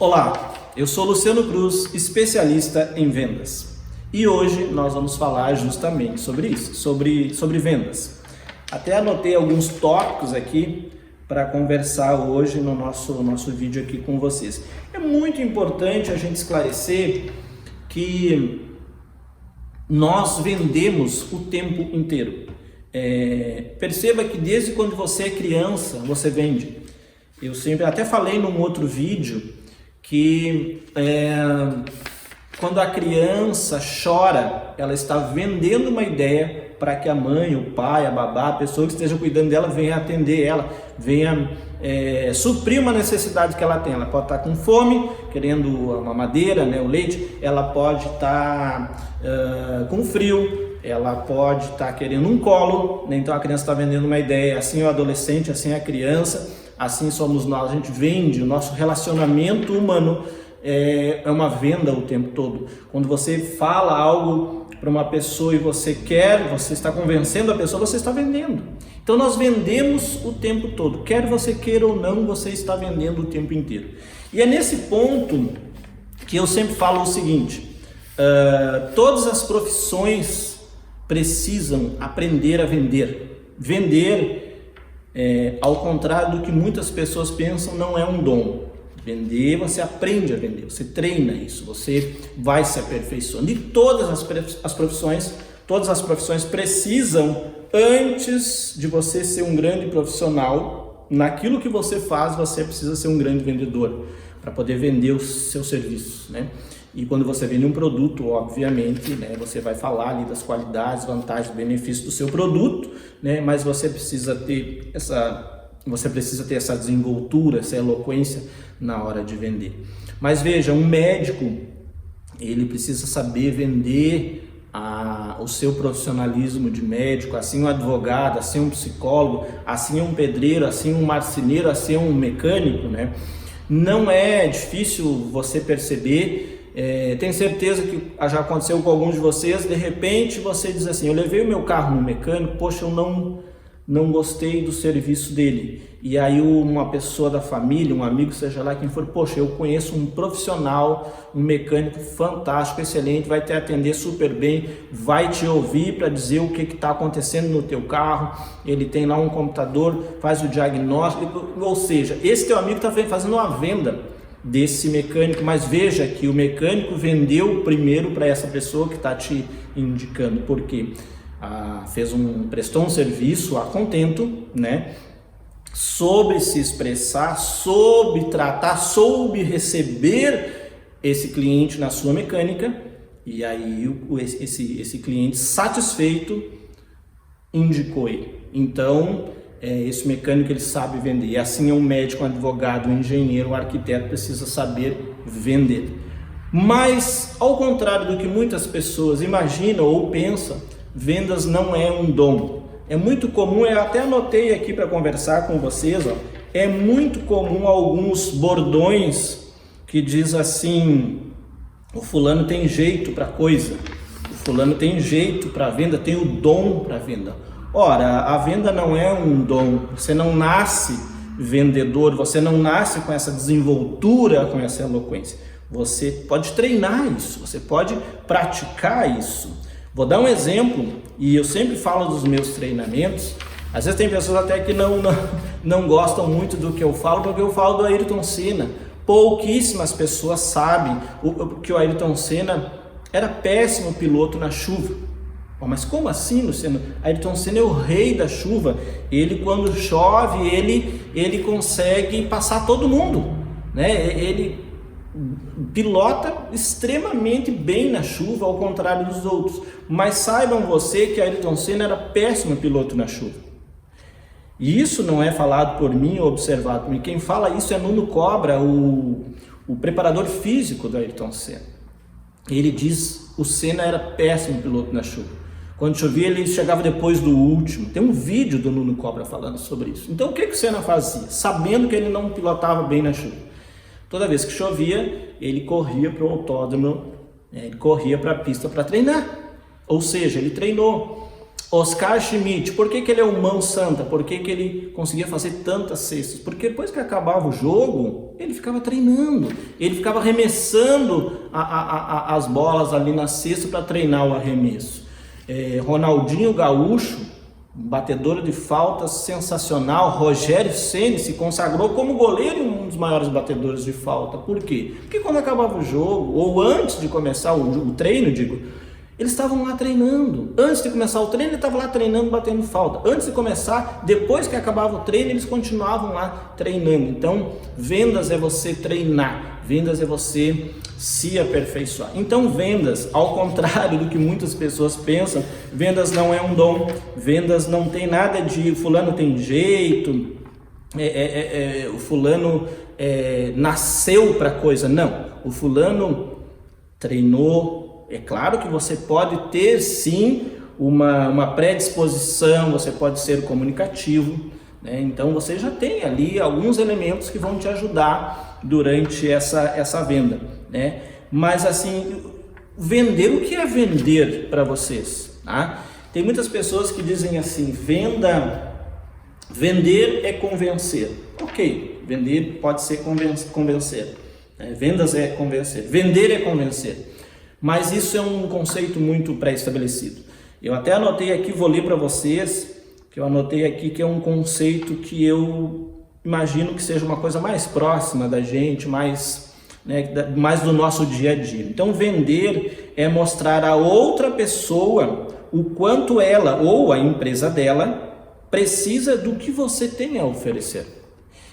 Olá, eu sou Luciano Cruz, especialista em vendas. E hoje nós vamos falar justamente sobre isso, sobre vendas. Até anotei alguns tópicos aqui para conversar hoje no nosso vídeo aqui com vocês. É muito importante a gente esclarecer que nós vendemos o tempo inteiro. Perceba que desde quando você é criança, você vende. Eu sempre até falei num outro vídeo que quando a criança chora, ela está vendendo uma ideia para que a mãe, o pai, a babá, a pessoa que esteja cuidando dela venha atender ela, venha suprir uma necessidade que ela tem. Ela pode estar com fome, querendo a mamadeira, né, o leite, ela pode estar com frio, ela pode estar querendo um colo, né? Então a criança está vendendo uma ideia, assim é o adolescente, assim é a criança. Assim somos nós, a gente vende, o nosso relacionamento humano é uma venda o tempo todo. Quando você fala algo para uma pessoa e você está convencendo a pessoa, você está vendendo. Então nós vendemos o tempo todo, quer você queira ou não, você está vendendo o tempo inteiro. E é nesse ponto que eu sempre falo o seguinte, todas as profissões precisam aprender a vender. Vender, ao contrário do que muitas pessoas pensam, não é um dom. Vender, você aprende a vender, você treina isso, você vai se aperfeiçoando. E todas as profissões precisam, antes de você ser um grande profissional, naquilo que você faz, você precisa ser um grande vendedor, para poder vender os seus serviços, né? E quando você vende um produto, obviamente, né, você vai falar ali das qualidades, vantagens, benefícios do seu produto, né, mas você precisa ter essa desenvoltura, essa eloquência na hora de vender. Mas veja, um médico, ele precisa saber vender o seu profissionalismo de médico, assim um advogado, assim um psicólogo, assim um pedreiro, assim um marceneiro, assim um mecânico, né? Não é difícil você perceber. Tenho certeza que já aconteceu com alguns de vocês. De repente você diz assim: eu levei o meu carro no mecânico, poxa, eu não gostei do serviço dele. E aí uma pessoa da família, um amigo, seja lá quem for, poxa, eu conheço um profissional, um mecânico fantástico, excelente, vai te atender super bem, vai te ouvir para dizer o que está acontecendo no teu carro, ele tem lá um computador, faz o diagnóstico, ou seja, esse teu amigo está fazendo uma venda desse mecânico, mas veja que o mecânico vendeu primeiro para essa pessoa que está te indicando, porque prestou um serviço a contento, né? Soube se expressar, soube tratar, soube receber esse cliente na sua mecânica, e aí esse cliente satisfeito indicou ele. Então esse mecânico, ele sabe vender. E assim é um médico, um advogado, um engenheiro, um arquiteto precisa saber vender. Mas ao contrário do que muitas pessoas imaginam ou pensam, vendas não é um dom. É muito comum, eu até anotei aqui para conversar com vocês, é muito comum alguns bordões que diz assim: o fulano tem jeito para coisa, o fulano tem jeito para venda, tem o dom para venda. Ora, a venda não é um dom, você não nasce vendedor, você não nasce com essa desenvoltura, com essa eloquência. Você pode treinar isso, você pode praticar isso. Vou dar um exemplo, e eu sempre falo dos meus treinamentos. Às vezes tem pessoas até que não gostam muito do que eu falo, porque eu falo do Ayrton Senna. Pouquíssimas pessoas sabem que o Ayrton Senna era péssimo piloto na chuva. Mas como assim, Luciano? Ayrton Senna é o rei da chuva. Ele, quando chove, ele consegue passar todo mundo, né? Ele pilota extremamente bem na chuva, ao contrário dos outros. Mas saibam você que Ayrton Senna era péssimo piloto na chuva. E isso não é falado por mim ou observado por mim. Quem fala isso é Nuno Cobra, o preparador físico do Ayrton Senna. Ele diz: o Senna era péssimo piloto na chuva. Quando chovia, ele chegava depois do último. Tem um vídeo do Nuno Cobra falando sobre isso. Então o que o Senna fazia? Sabendo que ele não pilotava bem na chuva, toda vez que chovia, ele corria para o autódromo, ele corria para a pista para treinar. Ou seja, ele treinou. Oscar Schmidt, por que ele é o mão santa? Por que ele conseguia fazer tantas cestas? Porque depois que acabava o jogo, ele ficava treinando, ele ficava arremessando as bolas ali na cesta para treinar o arremesso. Ronaldinho Gaúcho, batedor de faltas sensacional. Rogério Ceni se consagrou como goleiro e um dos maiores batedores de falta. Por quê? Porque quando acabava o jogo, ou antes de começar o treino, eles estavam lá treinando. Antes de começar o treino, ele estava lá treinando, batendo falta. Antes de começar, depois que acabava o treino, eles continuavam lá treinando. Então, vendas é você treinar. Vendas é você se aperfeiçoar. Então, vendas, ao contrário do que muitas pessoas pensam, vendas não é um dom. Vendas não tem nada de fulano tem jeito, o fulano nasceu para coisa. Não, o fulano treinou. É claro que você pode ter sim uma predisposição, você pode ser comunicativo, né? Então você já tem ali alguns elementos que vão te ajudar durante essa venda, né? Mas assim, vender, o que é vender para vocês? Tá? Tem muitas pessoas que dizem assim, vender é convencer. Ok, vender pode ser convencer, né? Vendas é convencer, vender é convencer. Mas isso é um conceito muito pré-estabelecido. Eu até anotei aqui, vou ler para vocês, que eu anotei aqui que é um conceito que eu imagino que seja uma coisa mais próxima da gente, mais do nosso dia a dia. Então, vender é mostrar a outra pessoa o quanto ela ou a empresa dela precisa do que você tem a oferecer.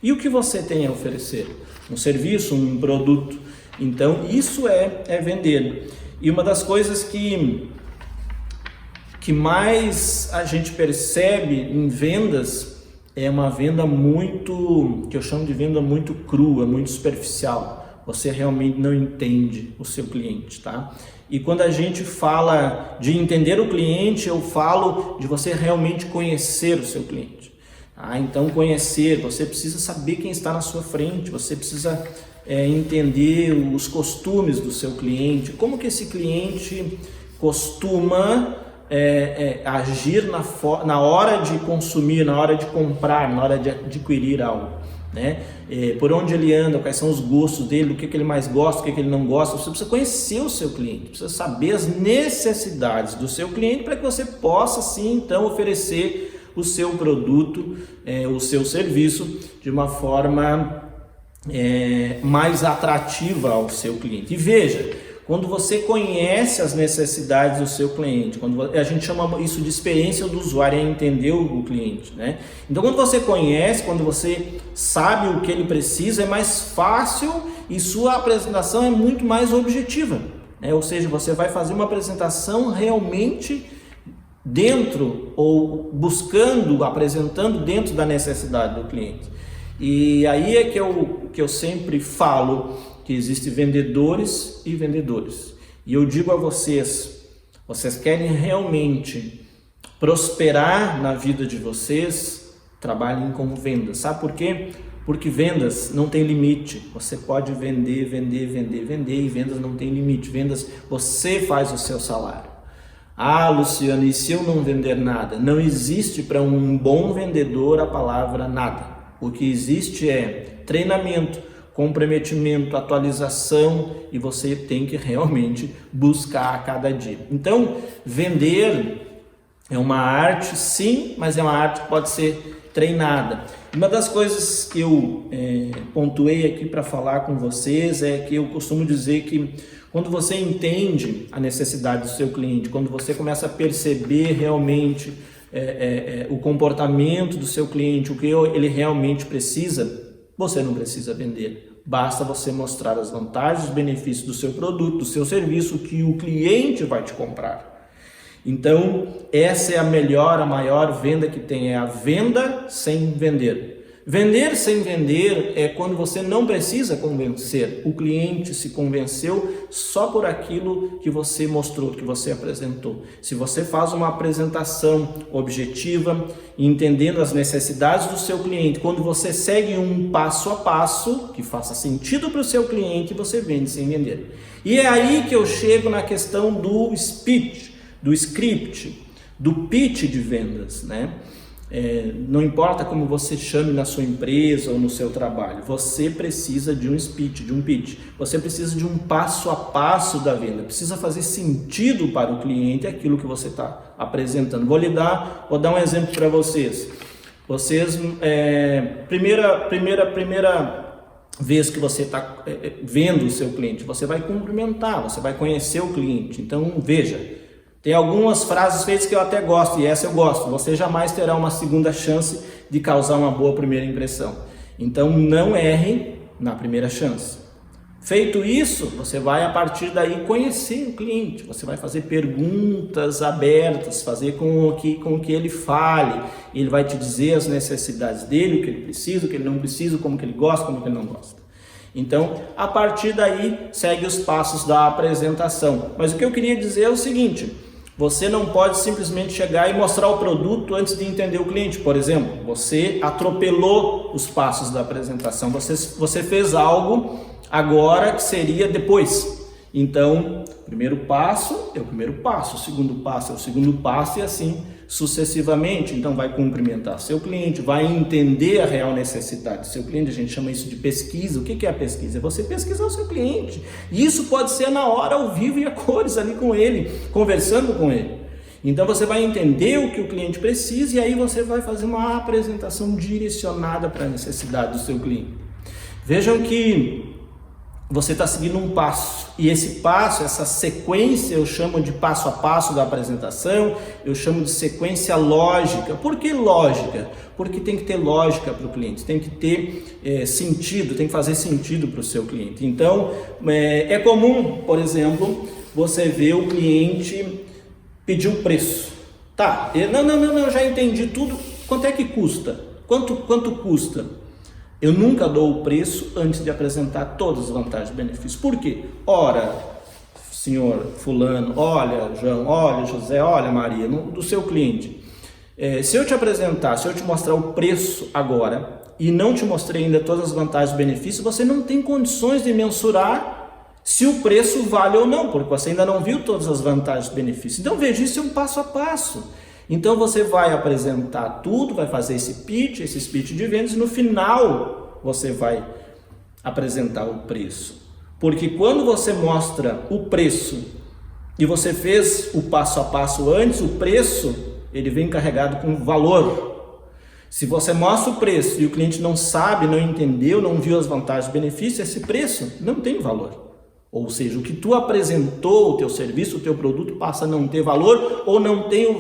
E o que você tem a oferecer? Um serviço, um produto. Então, isso é vender. E uma das coisas que mais a gente percebe em vendas é uma venda que eu chamo de venda muito crua, muito superficial. Você realmente não entende o seu cliente, tá? E quando a gente fala de entender o cliente, eu falo de você realmente conhecer o seu cliente. Tá? Então, conhecer, você precisa saber quem está na sua frente, você precisa entender os costumes do seu cliente, como que esse cliente costuma agir na hora de consumir, na hora de comprar, na hora de adquirir algo, né? Por onde ele anda, quais são os gostos dele, o que ele mais gosta, o que ele não gosta. Você precisa conhecer o seu cliente, precisa saber as necessidades do seu cliente para que você possa sim então oferecer o seu produto, o seu serviço de uma forma mais atrativa ao seu cliente. E veja, quando você conhece as necessidades do seu cliente, a gente chama isso de experiência do usuário, é entender o cliente, né? Então, quando você conhece, quando você sabe o que ele precisa, é mais fácil e sua apresentação é muito mais objetiva, né? Ou seja, você vai fazer uma apresentação realmente dentro ou apresentando dentro da necessidade do cliente. E aí é que eu sempre falo que existem vendedores e vendedores. E eu digo a vocês querem realmente prosperar na vida de vocês, trabalhem com vendas. Sabe por quê? Porque vendas não tem limite. Você pode vender e vendas não tem limite. Vendas, você faz o seu salário. Ah, Luciano, e se eu não vender nada? Não existe para um bom vendedor a palavra nada. O que existe é treinamento, comprometimento, atualização, e você tem que realmente buscar a cada dia. Então, vender é uma arte, sim, mas é uma arte que pode ser treinada. Uma das coisas que eu pontuei aqui para falar com vocês é que eu costumo dizer que quando você entende a necessidade do seu cliente, quando você começa a perceber realmente o comportamento do seu cliente, o que ele realmente precisa, você não precisa vender. Basta você mostrar as vantagens, os benefícios do seu produto, do seu serviço, que o cliente vai te comprar. Então, essa é a maior venda que tem, é a venda sem vender. Vender sem vender é quando você não precisa convencer. O cliente se convenceu só por aquilo que você mostrou, que você apresentou. Se você faz uma apresentação objetiva, entendendo as necessidades do seu cliente, quando você segue um passo a passo que faça sentido para o seu cliente, você vende sem vender. E é aí que eu chego na questão do speech, do script, do pitch de vendas, né? Não importa como você chame na sua empresa ou no seu trabalho, você precisa de um speech, de um pitch. Você precisa de um passo a passo da venda. Precisa fazer sentido para o cliente aquilo que você está apresentando. Vou dar um exemplo para vocês. Primeira vez que você está vendo o seu cliente, você vai cumprimentar, você vai conhecer o cliente. Então veja, tem algumas frases feitas que eu até gosto, e essa eu gosto. Você jamais terá uma segunda chance de causar uma boa primeira impressão. Então não erre na primeira chance. Feito isso, você vai a partir daí conhecer o cliente. Você vai fazer perguntas abertas, fazer com que ele fale. Ele vai te dizer as necessidades dele, o que ele precisa, o que ele não precisa, como que ele gosta, como que ele não gosta. Então, a partir daí, segue os passos da apresentação. Mas o que eu queria dizer é o seguinte: você não pode simplesmente chegar e mostrar o produto antes de entender o cliente. Por exemplo, você atropelou os passos da apresentação. Você fez algo agora que seria depois. Então, o primeiro passo é o primeiro passo, o segundo passo é o segundo passo e assim sucessivamente. Então, vai cumprimentar seu cliente, vai entender a real necessidade do seu cliente. A gente chama isso de pesquisa. O que é a pesquisa? É você pesquisar o seu cliente. E isso pode ser na hora, ao vivo e a cores ali com ele, conversando com ele. Então, você vai entender o que o cliente precisa e aí você vai fazer uma apresentação direcionada para a necessidade do seu cliente. Vejam que você está seguindo um passo, e esse passo, essa sequência, eu chamo de passo a passo da apresentação, eu chamo de sequência lógica. Por que lógica? Porque tem que ter lógica para o cliente, tem que ter sentido, tem que fazer sentido para o seu cliente. Então, é comum, por exemplo, você ver o cliente pedir um preço. Tá, não, eu já entendi tudo. Quanto é que custa? Quanto custa? Eu nunca dou o preço antes de apresentar todas as vantagens e benefícios. Por quê? Ora, senhor fulano, olha João, olha José, olha Maria, do seu cliente. Se eu te apresentar, se eu te mostrar o preço agora e não te mostrei ainda todas as vantagens e benefícios, você não tem condições de mensurar se o preço vale ou não, porque você ainda não viu todas as vantagens e benefícios. Então veja, isso é um passo a passo. Então você vai apresentar tudo, vai fazer esse speech de vendas e no final você vai apresentar o preço. Porque quando você mostra o preço e você fez o passo a passo antes, o preço ele vem carregado com valor. Se você mostra o preço e o cliente não sabe, não entendeu, não viu as vantagens e benefícios, esse preço não tem valor. Ou seja, o que tu apresentou, o teu serviço, o teu produto passa a não ter valor ou não tem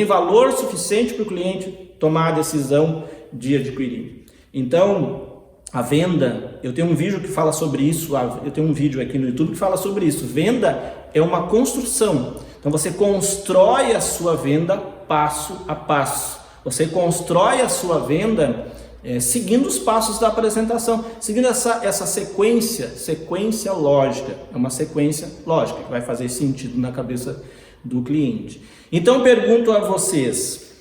valor suficiente para o cliente tomar a decisão de adquirir. Então, a venda, eu tenho um vídeo que fala sobre isso, eu tenho um vídeo aqui no YouTube que fala sobre isso. Venda é uma construção. Então, você constrói a sua venda passo a passo. Você constrói a sua venda seguindo os passos da apresentação, seguindo essa sequência lógica. É uma sequência lógica que vai fazer sentido na cabeça do cliente. Então, pergunto a vocês,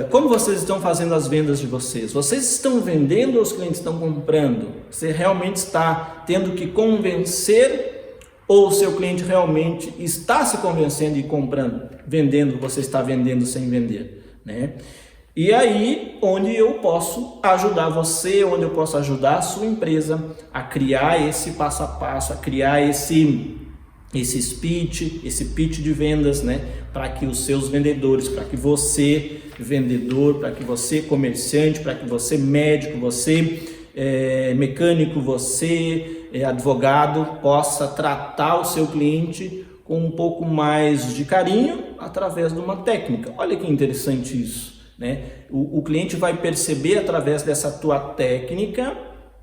como vocês estão fazendo as vendas de vocês? Vocês estão vendendo ou os clientes estão comprando? Você realmente está tendo que convencer ou o seu cliente realmente está se convencendo e comprando? Vendendo, você está vendendo sem vender, né? E aí, onde eu posso ajudar você, onde eu posso ajudar a sua empresa a criar esse passo a passo, a criar esse speech, esse pitch de vendas, né? Para que os seus vendedores, para que você vendedor, para que você comerciante, para que você médico, você mecânico, você advogado, possa tratar o seu cliente com um pouco mais de carinho através de uma técnica. Olha que interessante isso. Né? O cliente vai perceber através dessa tua técnica,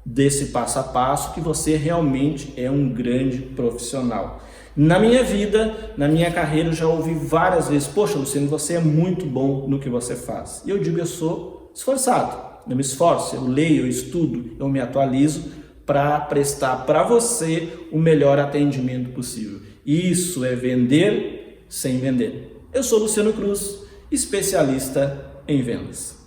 desse passo a passo, que você realmente é um grande profissional. Na minha vida, na minha carreira, eu já ouvi várias vezes: poxa, Luciano, você é muito bom no que você faz. E eu digo: eu sou esforçado, eu me esforço, eu leio, eu estudo, eu me atualizo para prestar para você o melhor atendimento possível. Isso é vender sem vender. Eu sou Luciano Cruz, especialista em vendas.